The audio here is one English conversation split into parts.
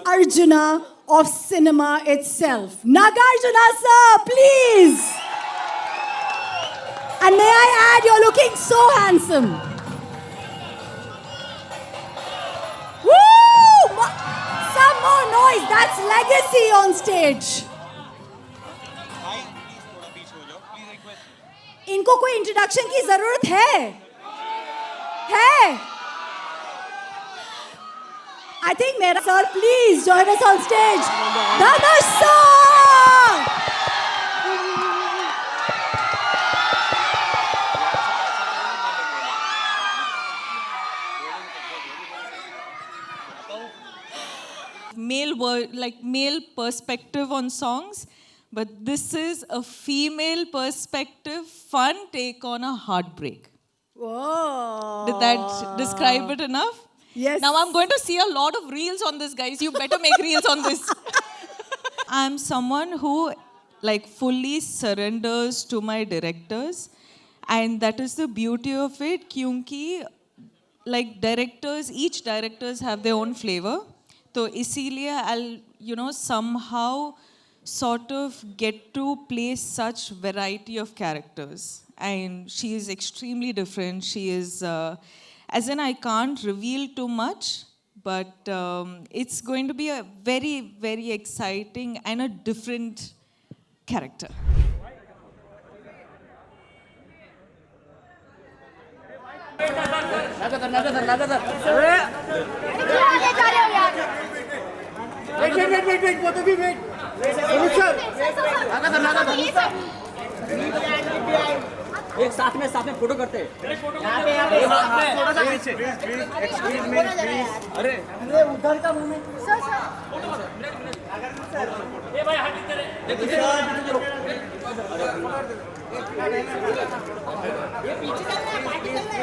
Arjuna of cinema itself. Nagarjuna sir, please. And may I add, you're looking so handsome. Woo! Some more noise. That's legacy on stage. इनको कोई introduction की जरूरत है? I think Mera sir, please join us on stage. Dhanush sir! Male perspective on songs, but this is a female perspective, fun take on a heartbreak. Whoa! Did that describe it enough? Yes. Now I'm going to see a lot of reels on this, guys. You better make reels on this. I'm someone who fully surrenders to my directors, and that is the beauty of it. Kyunki each directors have their own flavor. So इसीलिए I'll somehow sort of get to play such variety of characters, and she is extremely different. She is as in I can't reveal too much, but it's going to be a very, very exciting and a different character. Wait, both of you wait. एक साथ में photo करते हैं। Excuse me, please. अरे उधर का movement. ये भाई हाथ इधर ये पीछे चल रहा है, पार्टी चल रहा है।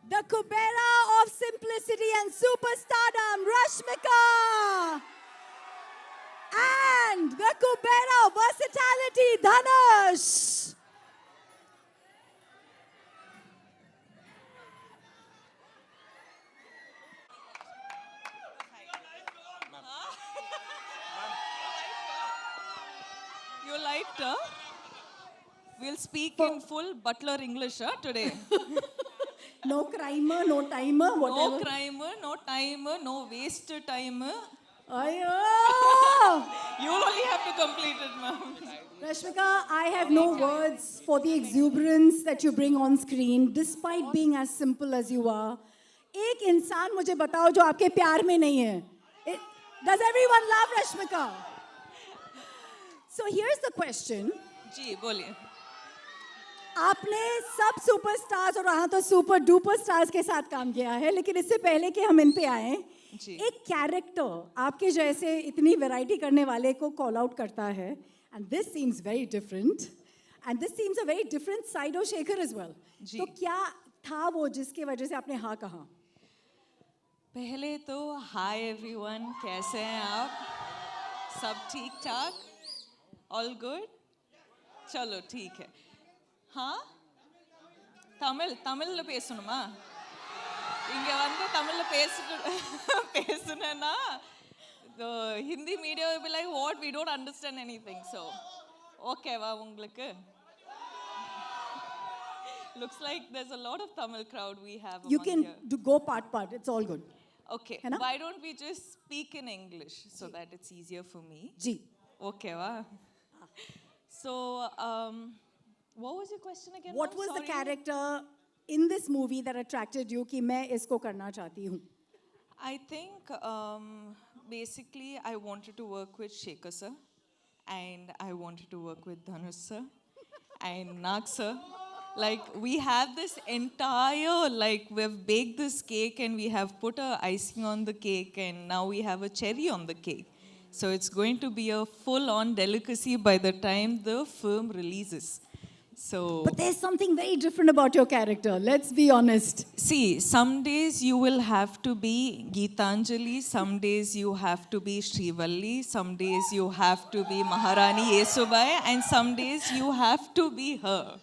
The Kubera of simplicity and superstardom, Rashmika. And the Kubera of versatility, Dhanush. You liked her? We'll speak in full butler English today. No crimer, no timer, whatever. No crimer, no timer, no waste timer. Ayyo! You'll only have to complete it, ma'am. Rashmika, I have no words for the exuberance that you bring on screen, despite being as simple as you are. एक इंसान मुझे बताओ जो आपके प्यार में नहीं है. Does everyone love आपने सब सुपरस्टार्स और यहाँ तो सुपर डुपर स्टार्स के साथ काम किया है, लेकिन इससे पहले कि हम इन पे आए, जी। एक कैरेक्टर आपके जैसे इतनी वैरायटी करने वाले को कॉल आउट करता है, and this seems very different, and this seems a very different side of Shekhar as well. जी। तो क्या था वो जिसकी वजह से आपने हाँ कहा? पहले तो हाय एवरीवन, कैसे हैं आप? सब ठीक ठाक? All good? चलो ठीक है. हाँ, தமிழ்ல பேசணுமா? இங்க வந்து தமிழ்ல பேசுனேன்னா the Hindi media will be like, what, we don't understand anything. So ஓகேவா உங்களுக்கு? Looks like there's a lot of Tamil crowd we have You among can here. go part. It's all good. Okay, है ना? why don't we just speak in English so that it's easier for me? Ji. Okay, wow. So, what was your question again? What ma'am? was the Sorry. character in this movie that attracted you कि मैं इसको करना चाहती हूँ? I think basically I wanted to work with Shekhar sir, and I wanted to work with Dhanush sir and Nag sir. Like, we have this entire, like, we've baked this cake and we have put a icing on the cake, and now we have a cherry on the cake. So it's going to be a full-on delicacy by the time the film releases. So, But there's something very different about your character. Let's be honest. see, some days you will have to be Geetanjali, some days you have to be Srivalli, some days you have to be Maharani Yesubai, and some days you have to be her.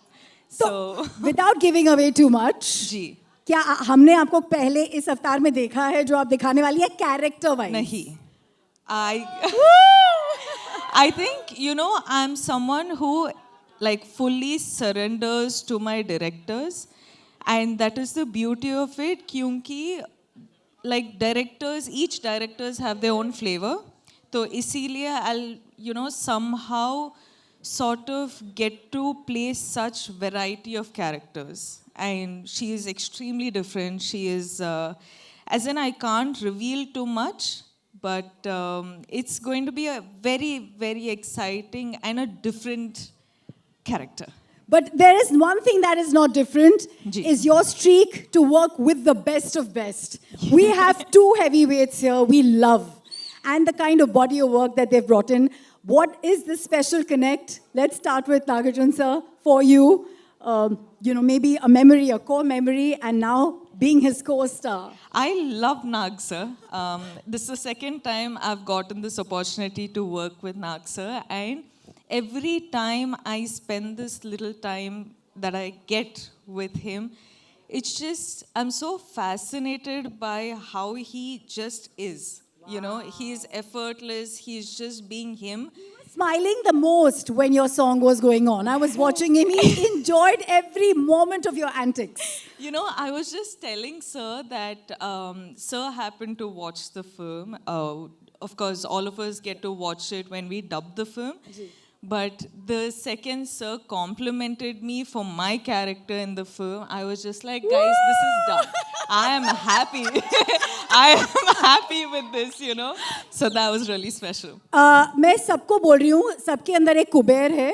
So, So, without giving away too much, जी, क्या हमने आपको पहले इस अवतार में देखा है जो आप दिखाने वाली है character wise? nahi. I think, you know, I'm someone who like fully surrenders to my directors, and that is the beauty of it. क्योंकि like directors, each directors have their own flavor. तो इसीलिए I'll, you know, somehow sort of get to play such variety of characters. And she is extremely different. She is, as in I can't reveal too much, but it's going to be a very, very exciting and a different character. But there is one thing that is not different, ji. is your streak to work with the best of best. We have two heavyweights here we love, and the kind of body of work that they've brought in. What is the special connect? Let's start with Nagarjun sir. For you, you know, maybe a memory, a core memory, and now being his co-star. I love Nag sir. This is the second time I've gotten this opportunity to work with Nag sir, and every time I spend this little time that I get with him, it's just, I'm so fascinated by how he just is. You know, he's effortless, he's just being him. Smiling the most when your song was going on. I was watching him. He enjoyed every moment of your antics. You know, I was just telling Sir that Sir happened to watch the film. Of course, all of us get to watch it when we dub the film. But the second Sir complimented me for my character in the film, I was just like, guys, this is done. I am happy. I am happy with this, you know. So that was really special. मैं सबको बोल रही हूँ, सबके अंदर एक कुबेर है.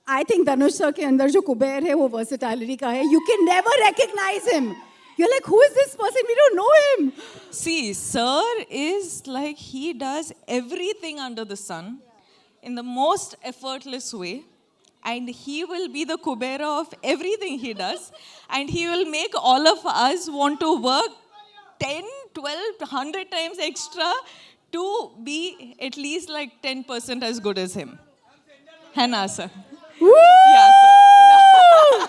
I think Dhanush sir के अंदर जो कुबेर है वो versatility का है. You can never recognize him. You're like, who is this person? We don't know him. See, Sir is like, he does everything under the sun in the most effortless way, and he will be the Kubera of everything he does, and he will make all of us want to work 10, 12, 100 times extra to be at least like 10% as good as him. Hannah, sir. Yeah, sir.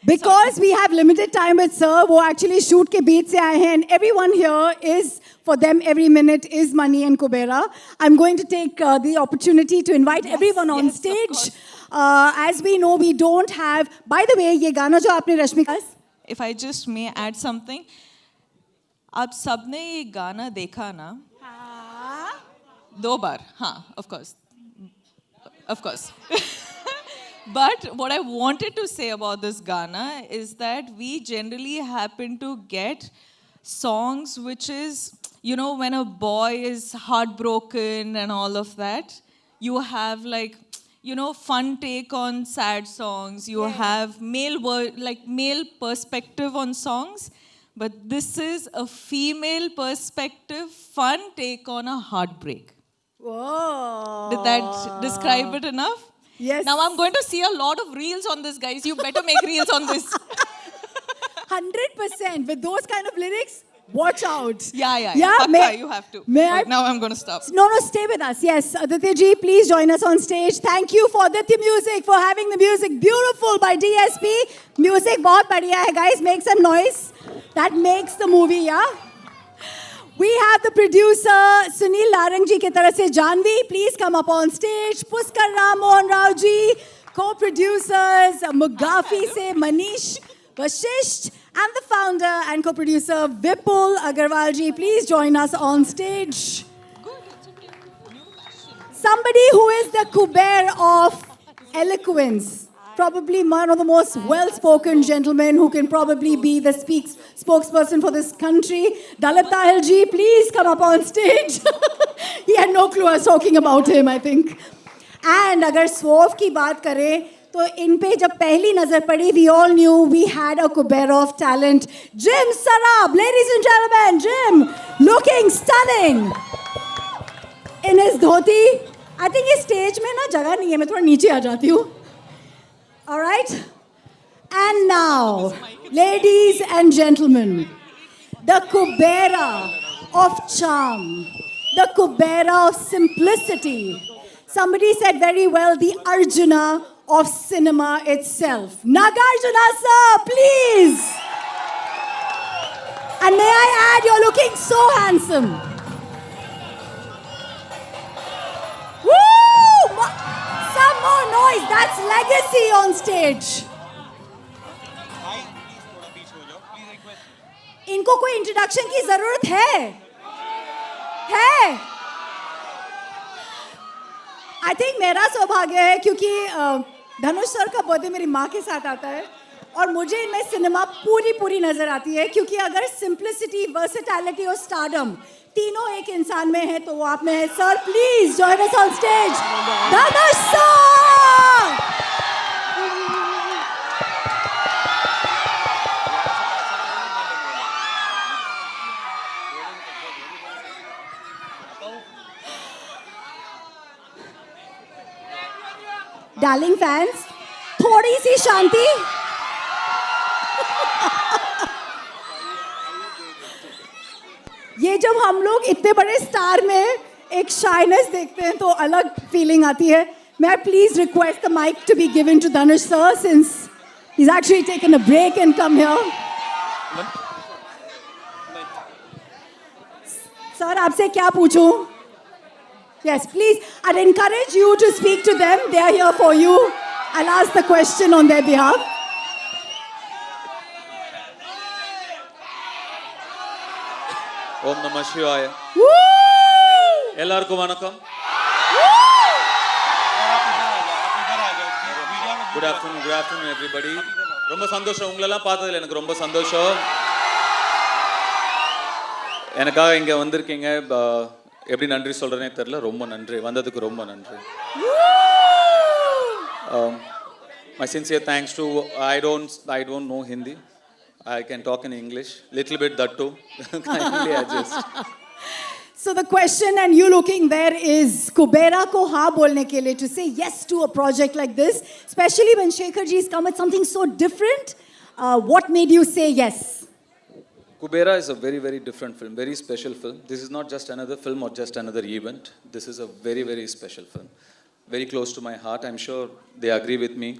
Because we have limited time with sir, वो actually shoot के बीच से आए हैं, and everyone here is, for them every minute is money and Kubera. I'm going to take the opportunity to invite everyone on yes, of stage. course. As we know, we don't have. By the way, ये गाना जो आपने Rashmika, If I just may add something, आप सबने ये गाना देखा ना? दो बार, हाँ, of course. Of course. But what I wanted to say about this Ghana is that we generally happen to get songs which is, you know, when a boy is heartbroken and all of that, you have like, you know, fun take on sad songs. You have male perspective on songs. But this is a female perspective, fun take on a heartbreak. Whoa. Did that describe it enough? Yes. Now I'm going to see a lot of reels on this, guys. You better make reels on this. 100% with those kind of lyrics. Watch out. Yeah. May, You have to. May But I? now I'm going to stop. No, stay with us. Yes, Aditya ji, please join us on stage. Thank you for Aditya Music for having the music. Beautiful by DSP. Music बहुत बढ़िया है, guys. Make some noise. That makes the movie, yeah? We have the producer Sunil Larang ji की तरफ से Janvi. Please come up on stage. Puskar Ram Mohan Rao ji. Co-producers Mugafi se Manish Vashisht. And the founder and co-producer Vipul Agarwal ji, please join us on stage. Somebody who is the Kuber of eloquence, probably one of the most well-spoken gentlemen who can probably be the spokesperson for this country. Dalit Tahil ji, please come up on stage. He had no clue I was talking about him, I think. And अगर Swerve की बात करें तो इन पे जब पहली नजर पड़ी, we all knew we had a Kuber of talent. Jim Sarab, ladies and gentlemen, Jim, looking stunning in his dhoti. I think इस stage में ना जगह नहीं है, मैं थोड़ा नीचे आ जाती हूँ. All right? And now, ladies and gentlemen, the Kubera of charm, the Kubera of simplicity. Somebody said very well, the Arjuna of cinema itself. Nagarjuna sir, please. And may I add, you're looking so handsome. Woo! Some more noise. That's legacy on stage. इनको कोई introduction की जरूरत है? I think मेरा सौभाग्य है क्योंकि धनुष sir का बर्थडे मेरी माँ के साथ आता है और मुझे इनमें सिनेमा पूरी नजर आती है क्योंकि अगर सिंप्लिसिटी, वर्सेटैलिटी और स्टारडम तीनों एक इंसान में है तो वो आप में है. Sir please join us on stage. Dhanush sir. Darling fans, थोड़ी सी शांति. ये जब हम लोग इतने बड़े स्टार में एक शाइनेस देखते हैं तो अलग फीलिंग आती है. May I please request the mic to be given to Dhanush sir since he's actually taken a break and come here. Sir, आपसे क्या पूछूं? Yes, please. I'd encourage you to speak to them. They are here for you. I'll ask the question on their behalf. Om Namah Shivaya. Woo! எல்லாருக்கும் வணக்கம். Good afternoon everybody. ரொம்ப சந்தோஷம் உங்களெல்லாம் பார்த்ததுல எனக்கு ரொம்ப சந்தோஷம். எனக்காக இங்க வந்திருக்கீங்க. எப்படி நன்றி சொல்றேனே தெரியல. ரொம்ப நன்றி. வந்ததுக்கு ரொம்ப நன்றி. My sincere thanks to I don't know Hindi. I can talk in English, little bit that too. Kindly adjust. So the question, and you looking there, is Kubera ko हाँ बोलने के लिए to say yes to a project like this, especially when Shekhar ji has come with something so different. What made you say yes? Kubera is a very different film, very special film. This is not just another film or just another event. This is a very special film, very close to my heart. I'm sure they agree with me.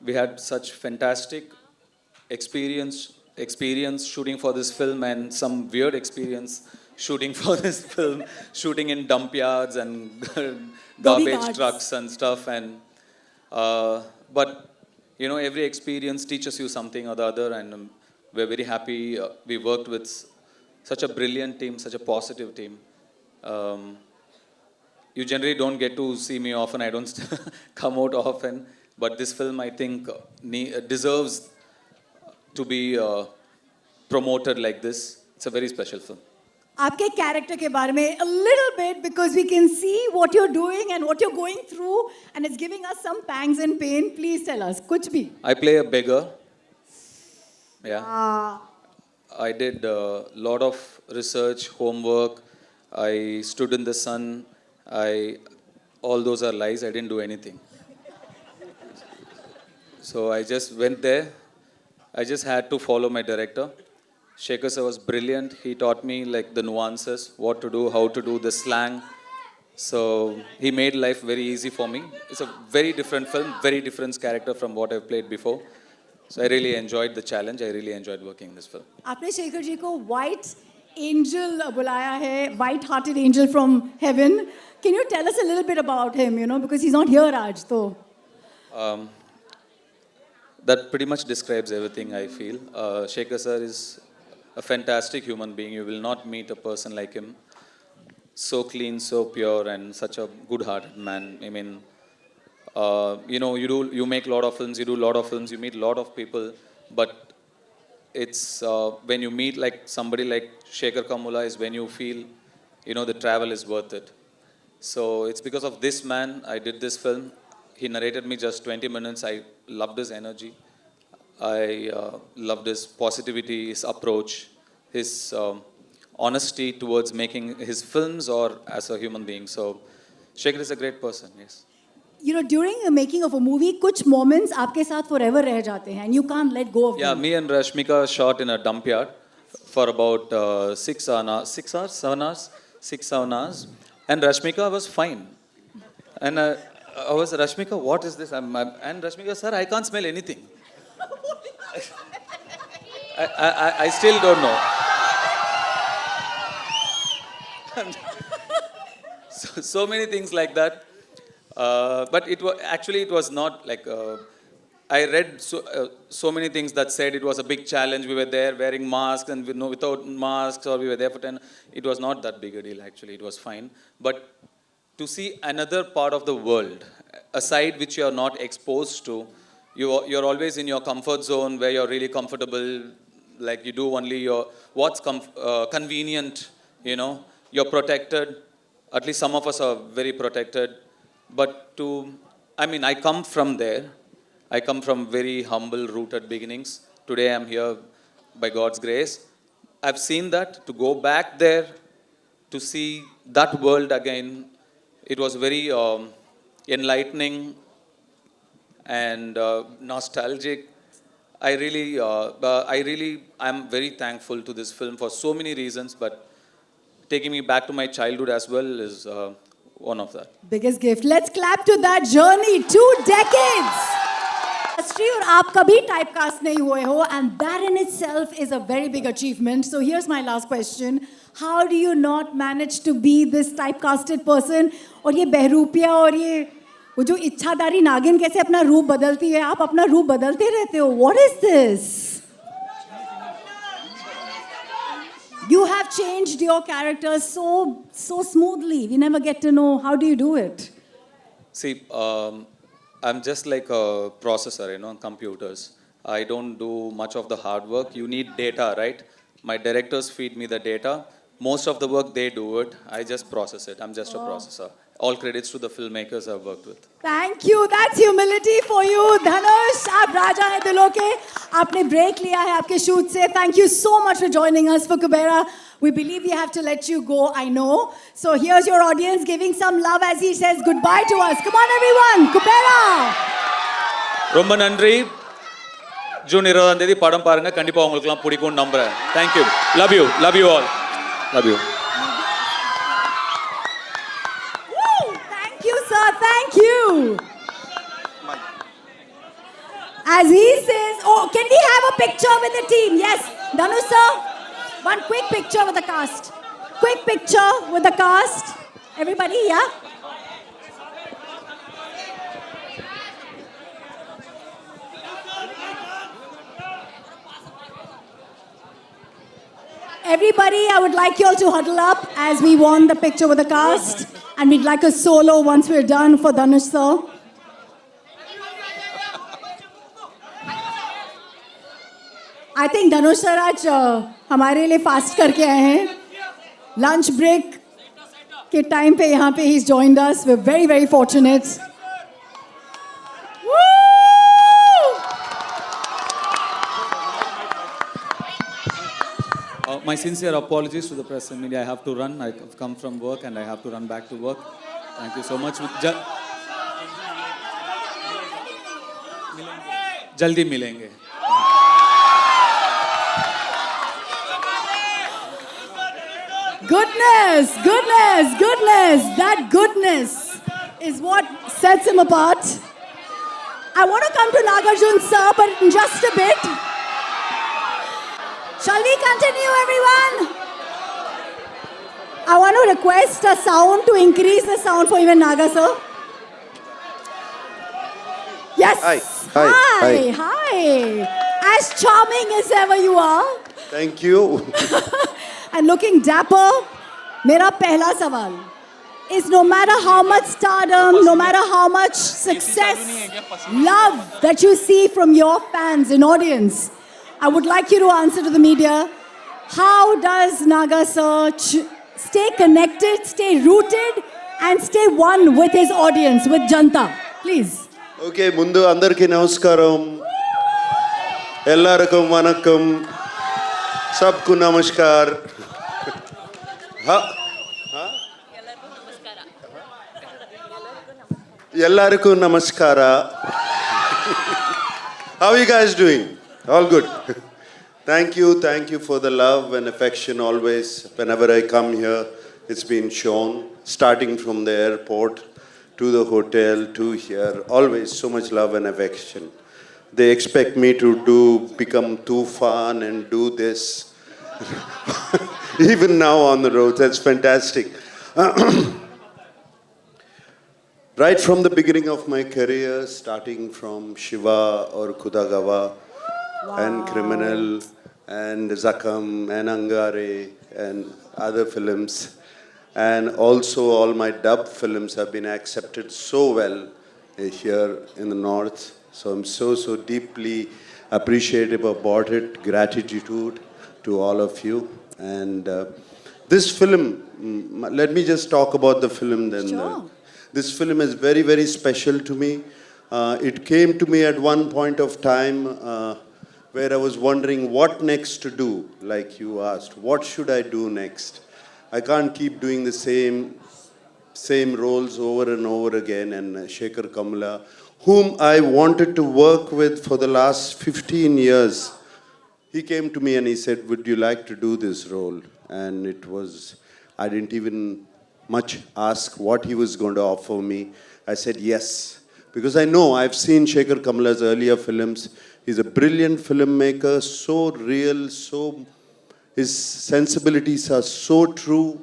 We had such fantastic experience shooting for this film and some weird experience shooting for this film, shooting in dump yards and garbage trucks and stuff. And but you know, every experience teaches you something or the other, and we're very happy we worked with such a brilliant team, such a positive team. You generally don't get to see me often. I don't come out often, but this film I think deserves to be promoted like this. It's a very special film. आपके character के बारे में a little bit because we can see what you're doing and what you're going through and it's giving us some pangs and pain. Please tell us. कुछ भी. I play a beggar. Yeah. Ah. I did a lot of research, homework. I stood in the sun. All those are lies. I didn't do anything. So I just went there. I just had to follow my director. Shekhar sir was brilliant. He taught me like the nuances, what to do, how to do, the slang. So he made life very easy for me. It's a very different film, very different character from what I've played before. So I really enjoyed the challenge. I really enjoyed working in this film. आपने शेखर जी को white angel बुलाया है, white-hearted angel from heaven. Can you tell us a little bit about him? You know, because he's not here, Raj. So. That pretty much describes everything I feel. Shekhar sir is a fantastic human being. You will not meet a person like him. So clean, so pure, and such a good-hearted man. I mean, you know, you make a lot of films, you do a lot of films, you meet a lot of people, but it's when you meet like somebody like Shekhar Kamula is when you feel, you know, the travel is worth it. So it's because of this man I did this film. He narrated me just 20 minutes. I loved his energy. I loved his positivity, his approach, his honesty towards making his films or as a human being. So Shekhar is a great person, yes. You know, during the making of a movie, कुछ moments आपके साथ forever रह जाते हैं, and you can't let go of Yeah, them. me and Rashmika shot in a dump yard for about 7 hours. And Rashmika was fine. And I was, Rashmika, what is this? And Rashmika, sir, I can't smell anything. I still don't know. So many things like that. But it was not like, I read so many things that said it was a big challenge. We were there wearing masks and without masks, or we were there for 10. It was not that big a deal, actually. It was fine. But to see another part of the world, a side which you are not exposed to, you're always in your comfort zone where you're really comfortable, like you do only what's convenient, you know, you're protected. At least some of us are very protected. But I come from there. I come from very humble, rooted beginnings. Today I'm here by God's grace. I've seen that. To go back there, to see that world again, it was very enlightening and nostalgic. I'm very thankful to this film for so many reasons, but taking me back to my childhood as well is one of that. Biggest gift. Let's clap to that journey. 2 decades. और आप कभी typecast नहीं हुए हो, and that in itself is a very big achievement. So here's my last question. How do you not manage to be this typecasted person? और ये बहरूपिया और ये वो जो इच्छाधारी नागिन कैसे अपना रूप बदलती है, आप अपना रूप बदलते रहते हो. What is this? You have changed your character so smoothly. We never get to know how do you do it. See, I'm just like a processor, you know, computers. I don't do much of the hard work. You need data, right? My directors feed me the data. Most of the work, they do it. I just process it. I'm just a processor. All credits to the filmmakers I've worked with. Thank you. That's humility for you. Dhanush, आप राजा हैं दिलों के. आपने break लिया है आपके shoot से. Thank you so much for joining us for Kubera. We believe we have to let you go, I know. So here's your audience giving some love as he says goodbye to us. Come on everyone, Kubera. ரொம்ப நன்றி. June 20ஆம் தேதி படம் பாருங்க. கண்டிப்பா உங்களுக்குலாம் பிடிக்கும்னு நம்புறேன். Thank you. Love you. Love you all. Love you. Woo! Thank you, sir. Thank you. As he says, oh, can we have a picture with the team? Yes, Dhanush sir. One quick picture with the cast. Quick picture with the cast. Everybody, yeah? Everybody, I would like you all to huddle up as we want the picture with the cast. And we'd like a solo once we're done for Dhanush sir. I think Dhanush sir आज हमारे लिए fast करके आए हैं. lunch break के time पे यहाँ पे he's joined us. We're very, very fortunate. My sincere apologies to the press and media. I have to run. I've come from work and I have to run back to work. Thank you so much. Jaldi milenge. Goodness, goodness, goodness. That goodness is what sets him apart. I want to come to Nagarjun sir, but in just a bit. Shall we continue, everyone? I want to request a sound to increase the sound for even Naga sir. Yes. Hi. Hi. Hi. As charming as ever you are. Thank you. And looking dapper, mera pehla sawal is no matter how much stardom, no matter how much success, love that you see from your fans and audience, I would like you to answer to the media, how does Naga sir stay connected, stay rooted and stay one with his audience, with Janta? Please. Okay, mundu andarki namaskaram. Ellarkum vanakkam. Sabku namaskar. Ellarku namaskara. How are you guys doing? All good. Thank you for the love and affection always. Whenever I come here, it's been shown, starting from the airport to the hotel to here, always so much love and affection. They expect me to become Tufan and do this. Even now on the road, that's fantastic. Right from the beginning of my career, starting from Shiva or Kudagawa, and Criminal, and Zakam, and Angare, and other films. And also all my dub films have been accepted so well here in the North. So I'm so deeply appreciative about it. Gratitude to all of you. And this film, let me just talk about the film then. Sure. This film is very, very special to me. It came to me at one point of time where I was wondering what next to do, like you asked. What should I do next? I can't keep doing the same roles over and over again. And Shekhar Kamla, whom I wanted to work with for the last 15 years, he came to me and he said, would you like to do this role? And it was, I didn't even much ask what he was going to offer me. I said yes, because I know, I've seen Shekhar Kamla's earlier films. He's a brilliant filmmaker, so real, his sensibilities are so true.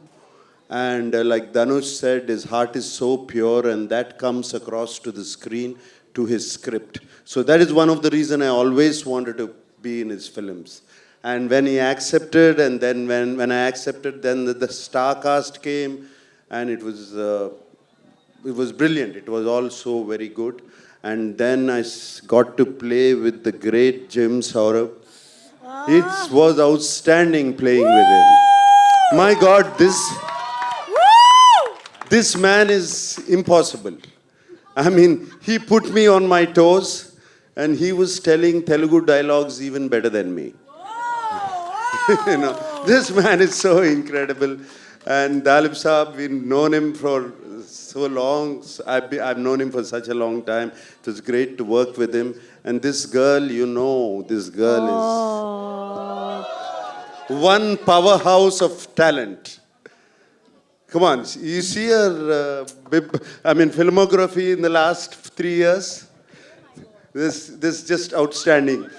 And like Dhanush said, his heart is so pure, and that comes across to the screen, to his script. So that is one of the reasons I always wanted to be in his films. And when he accepted, and then when I accepted, then the star cast came, and it was brilliant. It was also very good. And then I got to play with the great Jim Saurabh. It was outstanding playing with him. My God, this man is impossible. I mean, he put me on my toes, and he was telling Telugu dialogues even better than me. You know, this man is so incredible. And Dalip Saab, we've known him for so long. I've known him for such a long time. It was great to work with him. And this girl, you know, this girl is one powerhouse of talent. Come on, you see her, filmography in the last 3 years? This is just outstanding.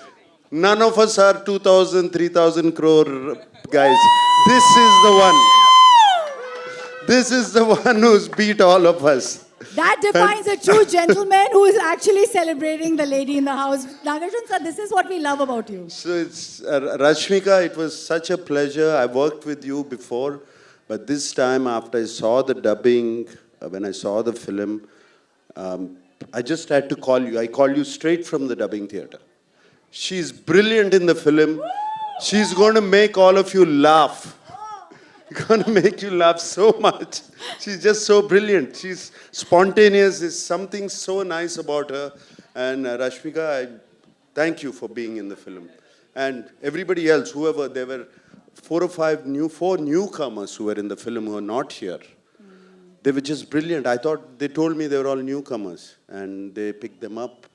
None of us are 2,000, 3,000 crore guys. This is the one. This is the one who's beat all of us. That defines a true gentleman who is actually celebrating the lady in the house. Nagarjun sir, this is what we love about you. So it's, Rashmika, it was such a pleasure. I worked with you before, but this time after I saw the dubbing, when I saw the film, I just had to call you. I called you straight from the dubbing theater. She's brilliant in the film. She's going to make all of you laugh. gonna make you laugh so much. She's just so brilliant. She's spontaneous. There's something so nice about her. And Rashmika, I thank you for being in the film. And everybody else, whoever, there were four newcomers who were in the film who are not here. They were just brilliant. I thought they told me they were all newcomers, and they picked them up.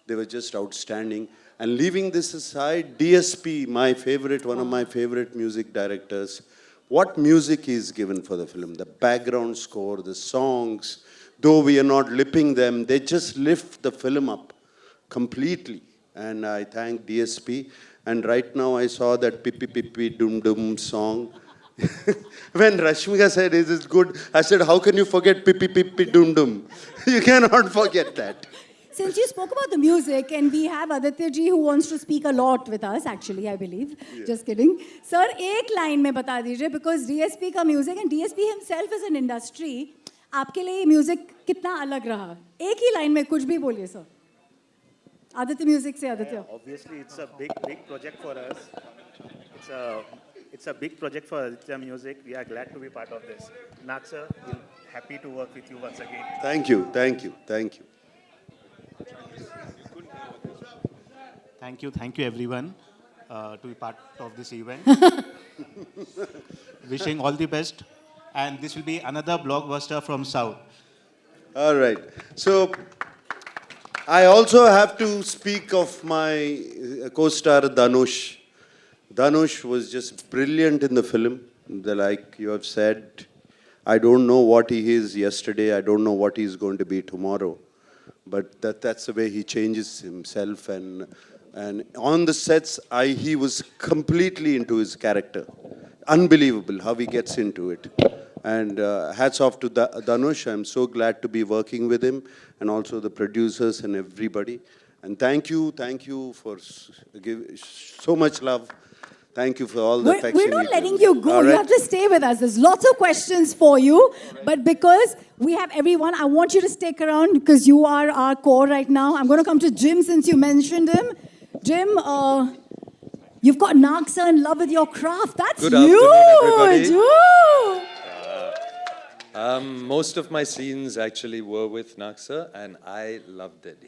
They were just outstanding. And leaving this aside, DSP, my favorite, one of my favorite music directors, what music is given for the film? The background score, the songs, though we are not lipping them, they just lift the film up completely. And I thank DSP. And right now I saw that Pippi Pippi Dum Dum song. When Rashmika said, is it good? I said, how can you forget Pippi Pippi Dum Dum? You cannot forget that. Since you spoke about the music, and we have Aditya ji who wants to speak a lot with us, actually, I believe. Just kidding. Sir, एक line में बता दीजिए, because DSP का music and DSP himself is an industry. आपके लिए music कितना अलग रहा? एक ही line में कुछ भी बोलिए sir. Aditya Music से Aditya. Obviously, it's a big project for us. It's a big project for Aditya Music. We are glad to be part of this. Nag sir, we're happy to work with you once again. Thank you, thank you, thank you. Thank you everyone to be part of this event. Wishing all the best. And this will be another blockbuster from South. All right. So, I also have to speak of my co-star Dhanush. Dhanush was just brilliant in the film. Like you have said, I don't know what he is yesterday. I don't know what he's going to be tomorrow. But that's the way he changes himself. And on the sets, he was completely into his character. Unbelievable how he gets into it. And hats off to Dhanush. I'm so glad to be working with him, and also the producers and everybody. And thank you for giving so much love. Thank you for all the affection. We're not letting you go. All right. You have to stay with us. There's lots of questions for you. But because we have everyone, I want you to stick around because you are our core right now. I'm going to come to Jim since you mentioned him. Jim, you've got Nag sir in love with your craft. That's Good huge. afternoon, everybody. Ooh. Most of my scenes actually were with Nag sir, and I loved it.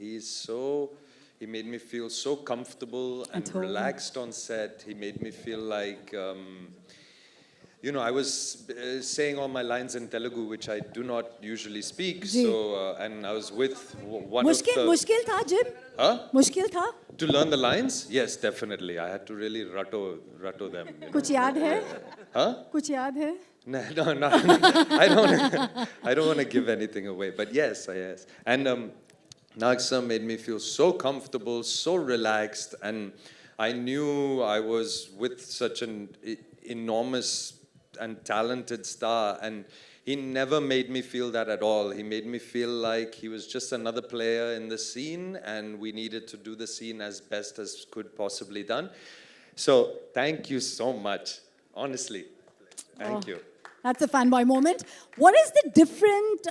He made me feel so comfortable and relaxed on set. He made me feel like, I was saying all my lines in Telugu, which I do not usually speak. So, and I was with one of the... Mushkil tha, Jim? Huh? Mushkil tha? To learn the lines? Yes, definitely. I had to really rattle them. Kuch yaad hai? Huh? Kuch yaad hai? No. I don't want to give anything away, but yes. And Nag sir made me feel so comfortable, so relaxed, and I knew I was with such an enormous and talented star, and he never made me feel that at all. He made me feel like he was just another player in the scene, and we needed to do the scene as best as could possibly done. So thank you so much, honestly. Thank you. That's a fanboy moment. What is the different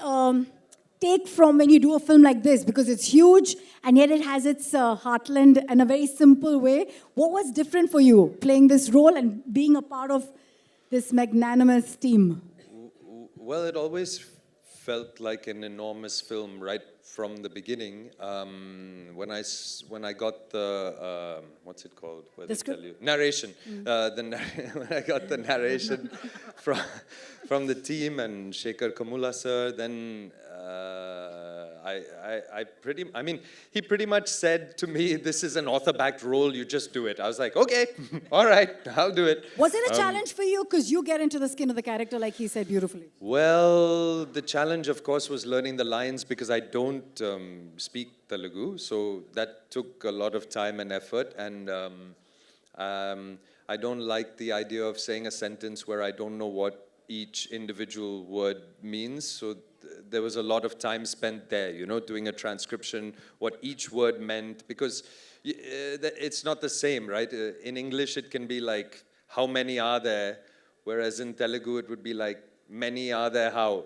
take from when you do a film like this? Because it's huge and yet it has its heartland in a very simple way. What was different for you playing this role and being a part of this magnanimous team? Well, it always felt like an enormous film right from the beginning. When I got the what's it called? Where The they tell script? you narration. When I got the narration from the team and Shekhar Kamula sir, then he pretty much said to me, "This is an author-backed role. You just do it." I was like, "Okay, all right, I'll do it." Was it a challenge for you? Because you get into the skin of the character, like he said beautifully. Well, the challenge, of course, was learning the lines because I don't speak Telugu, so that took a lot of time and effort. And I don't like the idea of saying a sentence where I don't know what each individual word means. So there was a lot of time spent there, doing a transcription, what each word meant, because it's not the same, right? In English, it can be like, how many are there? Whereas in Telugu, it would be like, many are there how?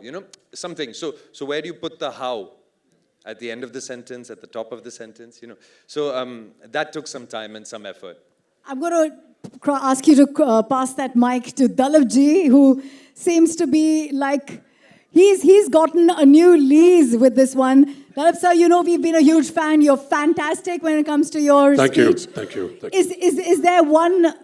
Something. So where do you put the how? At the end of the sentence, at the top of the sentence, So that took some time and some effort. I'm going to ask you to pass that mic to Dalip ji, who seems to be like he's gotten a new lease with this one. Dalip sir, you know we've been a huge fan. You're fantastic when it comes to your Thank speech. you. Thank you. Thank you. Is there one?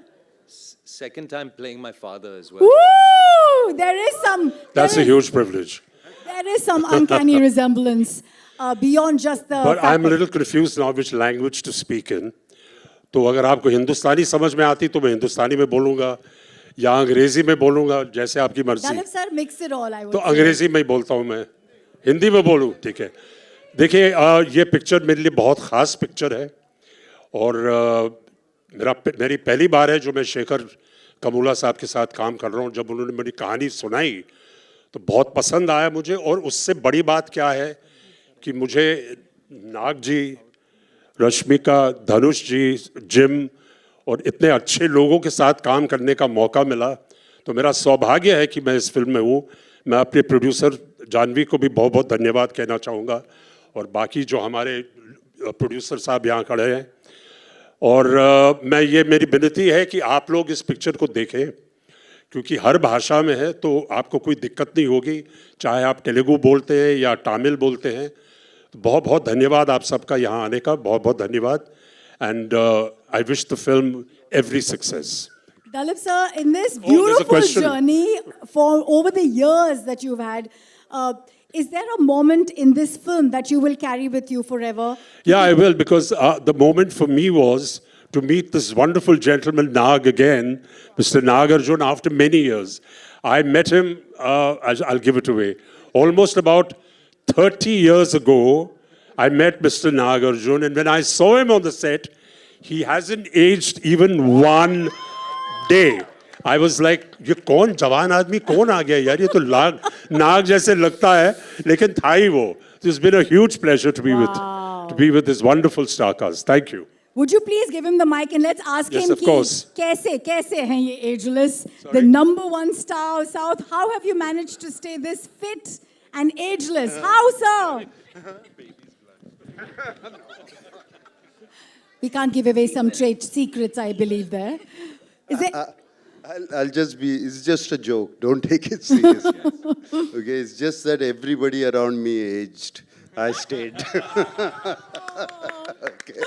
Second time playing my father as well. Woo! There is some. That's a huge privilege. There is some uncanny resemblance beyond just the. But fact I'm a that- little confused now which language to speak in. तो अगर आपको हिंदुस्तानी समझ में आती तो मैं हिंदुस्तानी में बोलूँगा या अंग्रेजी में बोलूँगा जैसे आपकी मर्जी. Dalip sir, mix it all. I would तो say. अंग्रेजी में ही बोलता हूँ मैं. हिंदी में बोलूँ ठीक है. देखिए ये पिक्चर मेरे लिए बहुत ख़ास पिक्चर है और मेरी पहली बार है जो मैं शेखर कमूला साहब के साथ काम कर रहा हूँ. जब उन्होंने मेरी कहानी सुनाई तो बहुत पसंद आया मुझे और उससे बड़ी बात क्या है कि मुझे नाग जी, रश्मिका, धनुष जी, जिम और इतने अच्छे लोगों के साथ काम करने का मौका मिला. तो मेरा सौभाग्य है कि मैं इस फिल्म में हूँ. मैं अपने प्रोड्यूसर जानवी को भी बहुत बहुत धन्यवाद कहना चाहूँगा और बाकी जो हमारे प्रोड्यूसर साहब यहाँ खड़े हैं. और मैं ये मेरी विनती है कि आप लोग इस पिक्चर को देखें क्योंकि हर भाषा में है तो आपको कोई दिक्कत नहीं होगी, चाहे आप तेलुगु बोलते हैं या तमिल बोलते हैं. तो बहुत बहुत धन्यवाद आप सबका यहाँ आने का. बहुत बहुत धन्यवाद and I wish the film every success. Dalip sir, in this there's a beautiful question. journey for over the years that you've had, is there a moment in this film that you will carry with you forever? Yeah, I will, because the moment for me was to meet this wonderful gentleman, Nag, again, Mr. Nagarjun, after many years. I met him, I'll give it away, almost about 30 years ago. I met Mr. Nagarjun, and when I saw him on the set, he hasn't aged even one day. I was like, ये कौन जवान आदमी कौन आ गया यार, ये तो नाग जैसे लगता है लेकिन था ही वो. It's been a huge pleasure to be with this wonderful star cast. Thank you. Would you please give him the mic and let's ask Yes, him of course. कैसे हैं ये ageless, the number one star of South? How have you managed to stay this fit and ageless? How, sir? We can't give away some trade secrets, I believe there. Is it? I'll just be, it's just a joke. Don't take it seriously. Okay, it's just that everybody around me aged. I stayed. Okay.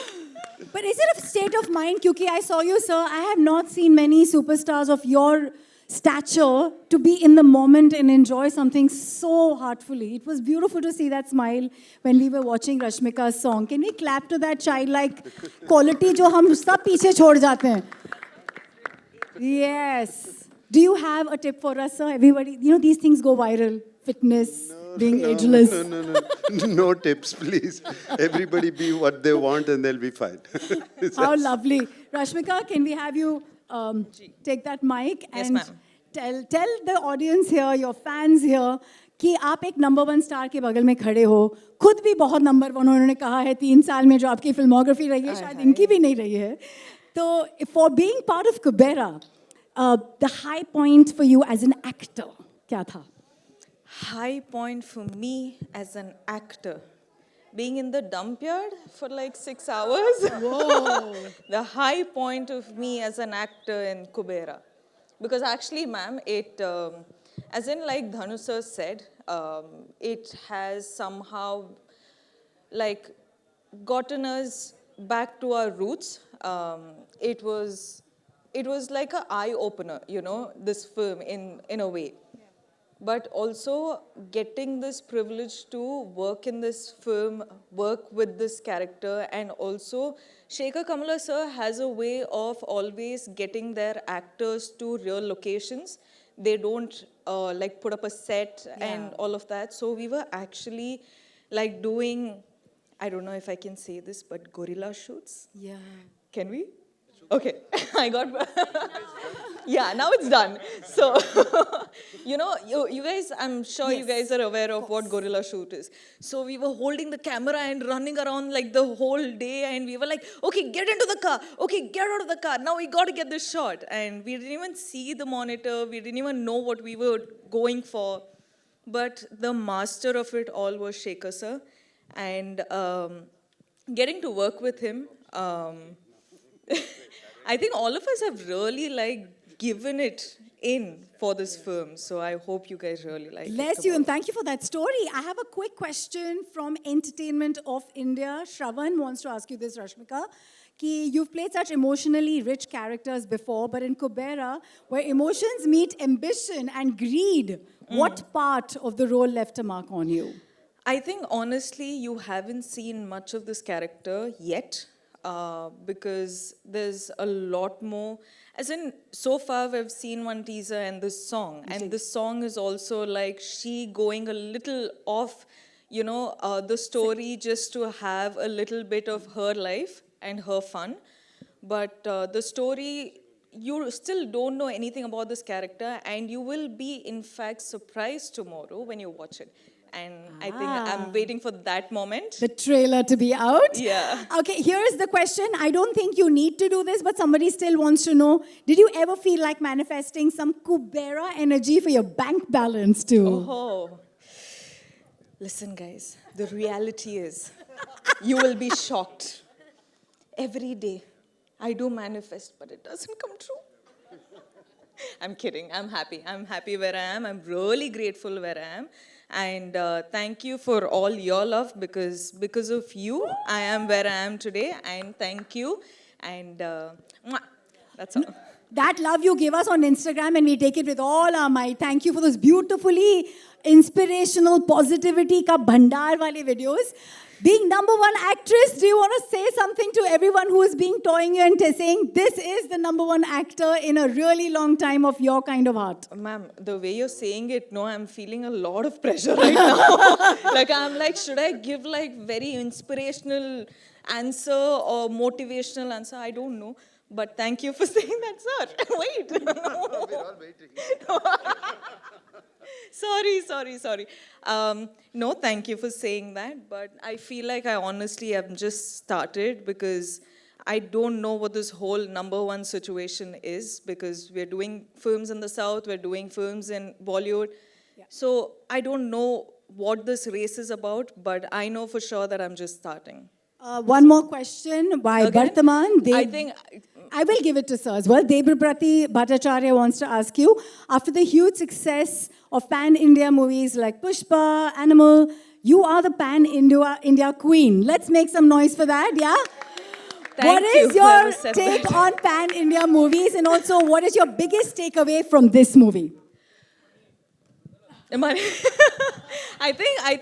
But is it a state of mind? Because I saw you, sir. I have not seen many superstars of your stature to be in the moment and enjoy something so heartfully. It was beautiful to see that smile when we were watching Rashmika's song. Can we clap to that childlike quality जो हम सब पीछे छोड़ जाते हैं? Yes. Do you have a tip for us, sir? Everybody, you know, these things go viral. Fitness, being ageless. No tips, please. Everybody be what they want and they'll be fine. How lovely. Rashmika, can we have you take that mic Yes, and ma'am. tell the audience here, your fans here, कि आप एक number one star के बगल में खड़े हो. खुद भी बहुत नंबर वन उन्होंने कहा है 3 साल में जो आपकी फिल्मोग्राफी रही है, शायद इनकी भी नहीं रही है. तो for being part of Kubera, the high point for you as an actor, क्या था? High point for me as an actor. Being in the dump yard for like 6 hours. Whoa. The high point of me as an actor in Kubera. Because actually, ma'am, it, as in like Dhanu sir said, it has somehow like gotten us back to our roots. It was like an eye opener, you know, this film in a way. But also getting this privilege to work in this film, work with this character, and also Shekhar Kamala sir has a way of always getting their actors to real locations. They don't like put up a set and all of that. So we were actually like doing, I don't know if I can say this, but gorilla shoots. Yeah. Can we? Okay, I got. Yeah, now it's done. So, you know, you guys, I'm sure you guys are aware of what gorilla shoot is. So we were holding the camera and running around like the whole day, and we were like, okay, get into the car. Okay, get out of the car. Now we got to get this shot. And we didn't even see the monitor. We didn't even know what we were going for. But the master of it all was Shekhar sir. And getting to work with him, I think all of us have really like given it in for this film. So I hope you guys really like Bless it. you and thank you for that story. I have a quick question from Entertainment of India. Shravan wants to ask you this, Rashmika. Ki you've played such emotionally rich characters before, but in Kubera, where emotions meet ambition and greed, what part of the role left a mark on you? I think honestly, you haven't seen much of this character yet, because there's a lot more. As in, so far we've seen one teaser and this song, and this song is also like she going a little off, the story just to have a little bit of her life and her fun. But the story, you still don't know anything about this character, and you will be in fact surprised tomorrow when you watch it. And I think I'm waiting for that moment. The trailer to be out? Yeah. Okay, here is the question. I don't think you need to do this, but somebody still wants to know. Did you ever feel like manifesting some Kubera energy for your bank balance too? Oh. Listen, guys, the reality is you will be shocked. Every day I do manifest, but it doesn't come true. I'm kidding. I'm happy. I'm happy where I am. I'm really grateful where I am. And thank you for all your love, because of you, I am where I am today. And thank you. And mwah. That's all. That love you give us on Instagram, and we take it with all our might. Thank you for those beautifully inspirational positivity ka bhandar wale videos. Being #1 actress, do you want to say something to everyone who is being toying you and saying this is the #1 actor in a really long time of your kind of art? Ma'am, the way you're saying it, no, I'm feeling a lot of pressure right now. Like, I'm like, should I give like very inspirational answer or motivational answer? I don't know. But thank you for saying that, sir. Wait. We're all waiting. Sorry. No, thank you for saying that. But I feel like I honestly have just started, because I don't know what this whole #1 situation is, because we're doing films in the South, we're doing films in Bollywood. Yeah. So I don't know what this race is about, but I know for sure that I'm just starting. One more question by Again? Bartaman. I will give it to sir as well. Debabrati Bhattacharya wants to ask you, after the huge success of pan-India movies like Pushpa, Animal, you are the pan-India queen. Let's make some noise for that, yeah? What is your take on pan-India movies, and also what is your biggest takeaway from this movie? I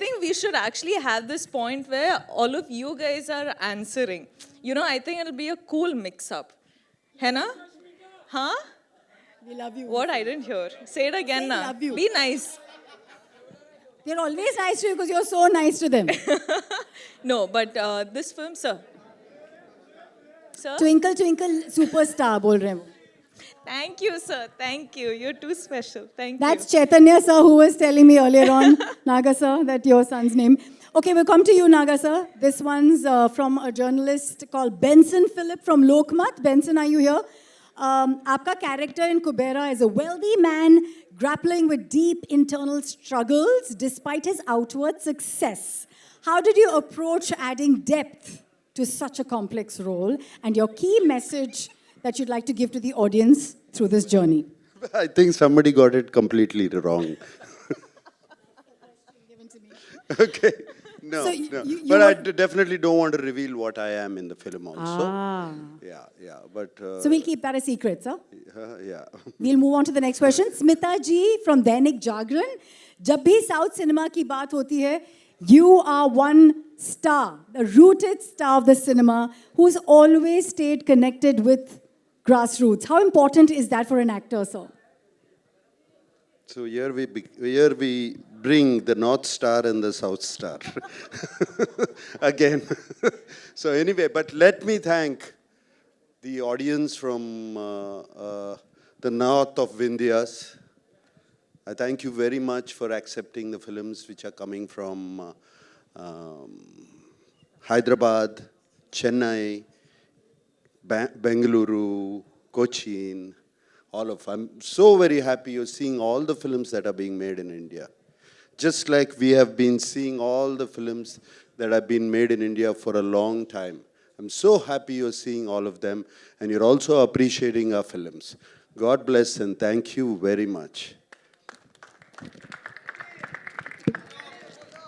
think we should actually have this point where all of you guys are answering. I think it'll be a cool mix-up. Henna? Huh? We love you. What? I didn't hear. Say it again now. Love you. Be nice. They're always nice to you because you're so nice to them. No, but this film, sir. Sir? Twinkle, twinkle, superstar, bol rahe hain wo. Thank you, sir. Thank you. You're too special. Thank That's you. Chaitanya sir who was telling me earlier on, Naga sir, that your son's name. Okay, we'll come to you, Naga sir. This one's from a journalist called Benson Philip from Lokmat. Benson, are you here? Aapka character in Kubera is a wealthy man grappling with deep internal struggles despite his outward success. How did you approach adding depth to such a complex role, and your key message that you'd like to give to the audience through this journey? I think somebody got it completely wrong. Okay. No, So no. you But were- I definitely don't want to reveal what I am in the film also. Yeah. But So we'll keep that a secret, sir. yeah. We'll move on to the next question. Smita ji from Dainik Jagran. जब भी South cinema की बात होती है, you are one star, the rooted star of the cinema, who's always stayed connected with grassroots. How important is that for an actor, sir? So here we bring the North Star and the South Star again. So anyway, but let me thank the audience from the north of Vindhyas. I thank you very much for accepting the films which are coming from Hyderabad, Chennai, Bengaluru, Cochin, all of. I'm so very happy you're seeing all the films that are being made in India. Just like we have been seeing all the films that have been made in India for a long time. I'm so happy you're seeing all of them and you're also appreciating our films. God bless and thank you very much.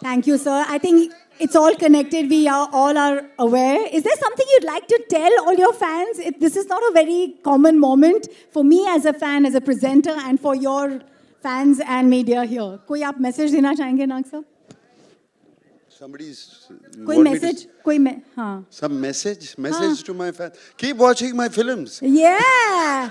Thank you, sir. I think it's all connected. We are all are aware. Is there something you'd like to tell all your fans? This is not a very common moment for me as a fan, as a presenter, and for your fans and media here. कोई आप message देना चाहेंगे, नाग sir? Somebody's... कोई want me to- message? हाँ. Some message? Message to my fans. Keep watching my films. Yeah.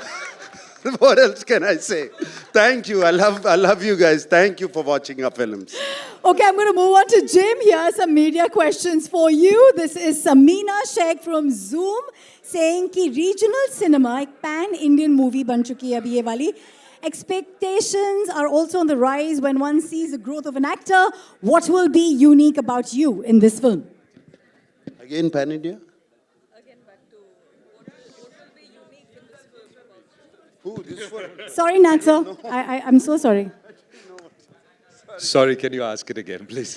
What else can I say? Thank you. I love you guys. Thank you for watching our films. Okay, I'm going to move on to Jim here. Some media questions for you. This is Samina Sheikh from Zoom saying कि regional cinema एक pan-Indian movie बन चुकी है अभी ये वाली. Expectations are also on the rise when one sees the growth of an actor. What will be unique about you in this film? Again, Pan India? Who? This one? Sorry, Nat sir. I'm so sorry. Sorry, can you ask it again, please?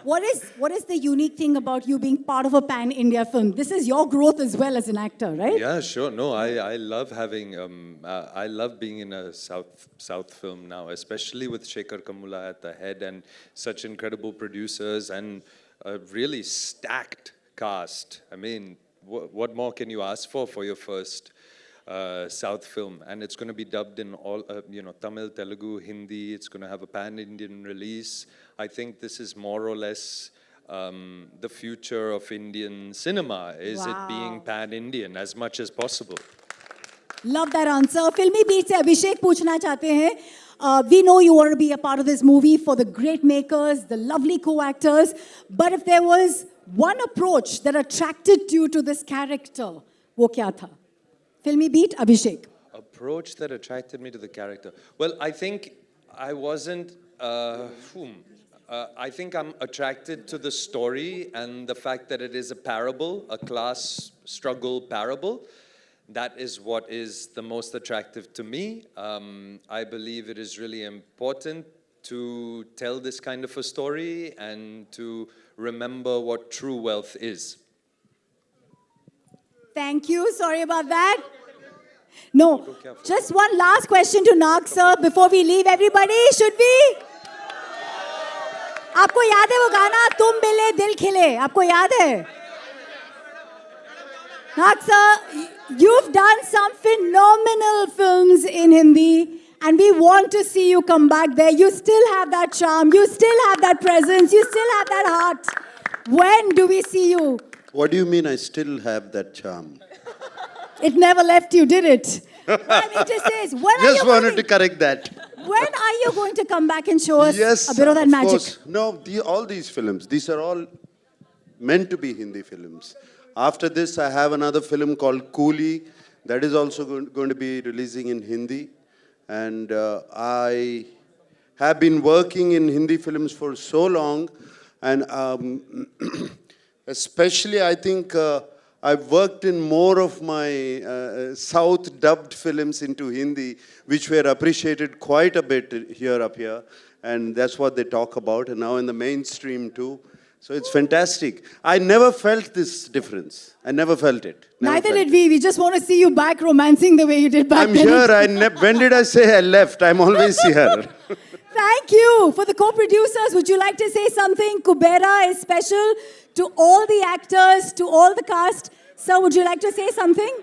What is the unique thing about you being part of a pan-India film? This is your growth as well as an actor, right? Yeah, sure. No, I love having, I love being in a South film now, especially with Shekhar Kamula at the head and such incredible producers and a really stacked cast. I mean, what more can you ask for your first South film? And it's going to be dubbed in all, Tamil, Telugu, Hindi. It's going to have a pan-Indian release. I think this is more or less the future of Indian cinema, is it being pan-Indian as much as possible. Love that answer. Filmy Beat से अभिषेक पूछना चाहते हैं. We know you want to be a part of this movie for the great makers, the lovely co-actors. But if there was one approach that attracted you to this character, वो क्या था? Filmy Beat, Abhishek. Approach that attracted me to the character. Well, I think I wasn't. I think I'm attracted to the story and the fact that it is a parable, a class struggle parable. That is what is the most attractive to me. I believe it is really important to tell this kind of a story and to remember what true wealth is. Thank you. Sorry about that. No, just one last question to Nag sir before we leave. Everybody, should we? आपको याद है वो गाना तुम मिले दिल खिले? आपको याद है? Nag sir, you've done some phenomenal films in Hindi and we want to see you come back there. You still have that charm, you still have that presence, you still have that heart. When do we see you? What do you mean I still have that charm? It never left you, did it? What I mean to say is, when Just are you wanted going to correct that. When are you going to come back and show us Yes, a bit of that magic? course. No, all these films, these are all meant to be Hindi films. After this, I have another film called Coolie that is also going to be releasing in Hindi. And I have been working in Hindi films for so long. And especially, I think I've worked in more of my South dubbed films into Hindi, which were appreciated quite a bit up here. And that's what they talk about, and now in the mainstream too. So it's fantastic. I never felt this difference. I never felt it. Neither did we. We just want to see you back romancing the way you did back I'm then. here. When did I say I left? I'm always here. Thank you. For the co-producers, would you like to say something? Kubera is special to all the actors, to all the cast. Sir, would you like to say something?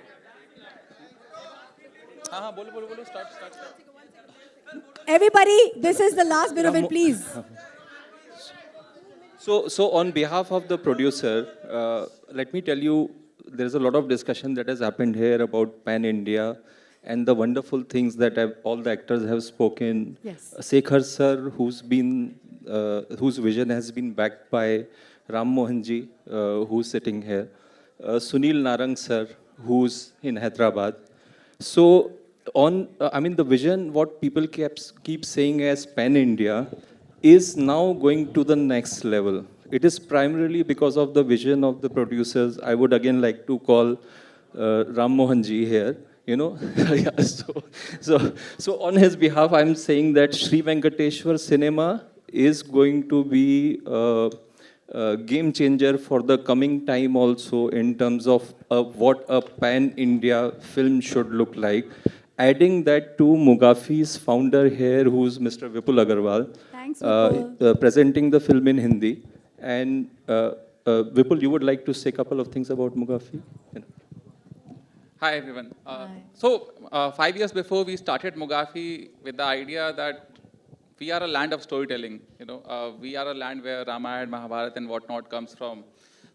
Everybody, this is the last bit of it, please. So on behalf of the producer, let me tell you, there's a lot of discussion that has happened here about Pan India and the wonderful things that all the actors have spoken. Yes. Shekhar sir, whose vision has been backed by Ram Mohan ji, who's sitting here. Sunil Narang sir, who's in Hyderabad. So the vision, what people keep saying as Pan India, is now going to the next level. It is primarily because of the vision of the producers. I would again like to call Ram Mohan ji here. Yeah, so on his behalf, I'm saying that Sri Venkateshwar cinema is going to be game changer for the coming time also in terms of what a pan-India film should look like. Adding that to Mugafi's founder here, who's Mr. Vipul Agarwal, Thanks, Vipul. presenting the film in Hindi. And Vipul, you would like to say a couple of things about Mugafi? Hi everyone. Hi. So 5 years before we started Mugafi with the idea that we are a land of storytelling. We are a land where Ramayana, Mahabharata, and whatnot comes from.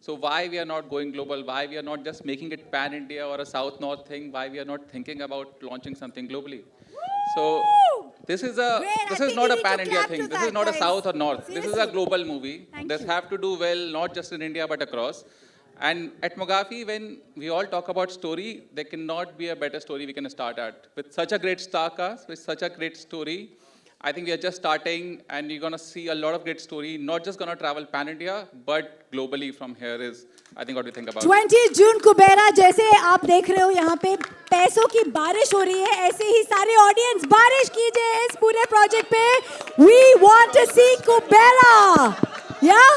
So why we are not going global? Why we are not just making it pan-India or a South-North thing? Why we are not thinking about launching something globally? So this is Great. I this think is not we a need to pan-India clap thing. to This that, is not a guys. South or North. This is a Seriously. global movie. Thank This you. have to do well, not just in India but across. And at Mugafi, when we all talk about story, there cannot be a better story we can start at. With such a great star cast, with such a great story, I think we are just starting and you're going to see a lot of great story, not just going to travel pan-India, but globally from here is, I think, what we think about. 20 जून कुबेरा जैसे आप देख रहे हो यहाँ पे पैसों की बारिश हो रही है ऐसे ही सारे ऑडियंस बारिश कीजिए इस पूरे प्रोजेक्ट पे We want to see Kubera. Yeah?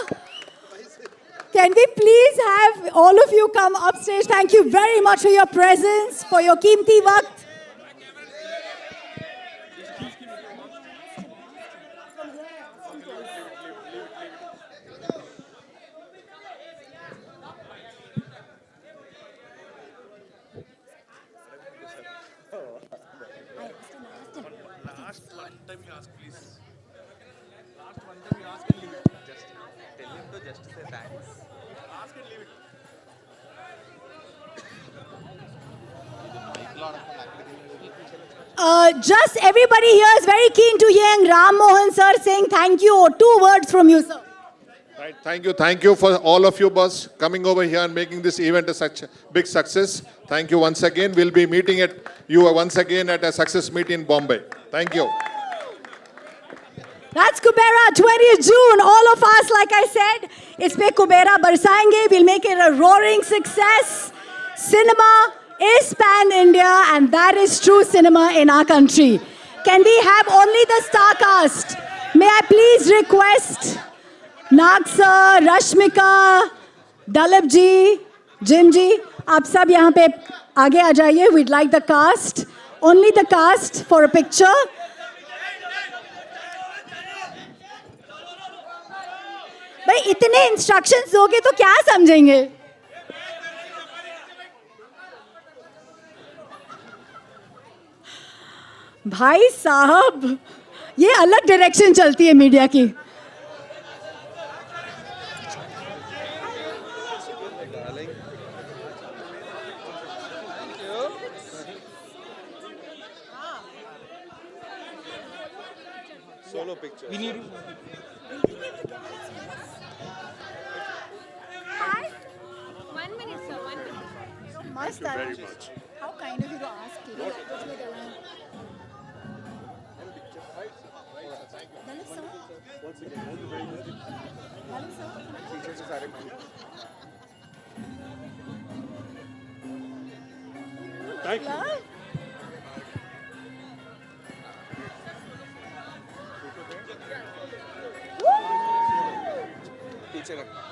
Can we please have all of you come upstage? Thank you very much for your presence, for your कीमती वक्त. Just everybody here is very keen to hear Ram Mohan sir saying thank you. 2 words from you, sir. Right, thank you for all of you, boss, coming over here and making this event a such big success. Thank you once again. We'll be meeting at you once again at a success meet in Bombay. Thank you. That's Kubera, 20th June. All of us, like I said, it's pe Kubera barsayenge. We'll make it a roaring success. Cinema is pan-India, and that is true cinema in our country. Can we have only the star cast? May I please request Nag sir, Rashmika, Dalip ji, Jim ji, आप सब यहाँ पे आगे आ जाइए. We'd like the cast, only the cast for a picture. भाई इतने instructions दोगे तो क्या समझेंगे? भाई साहब ये अलग डायरेक्शन चलती है मीडिया की. Solo picture. One minute, sir. 1 minute. Must Very much. How kind of you to ask me. Thank you. पीछे रख.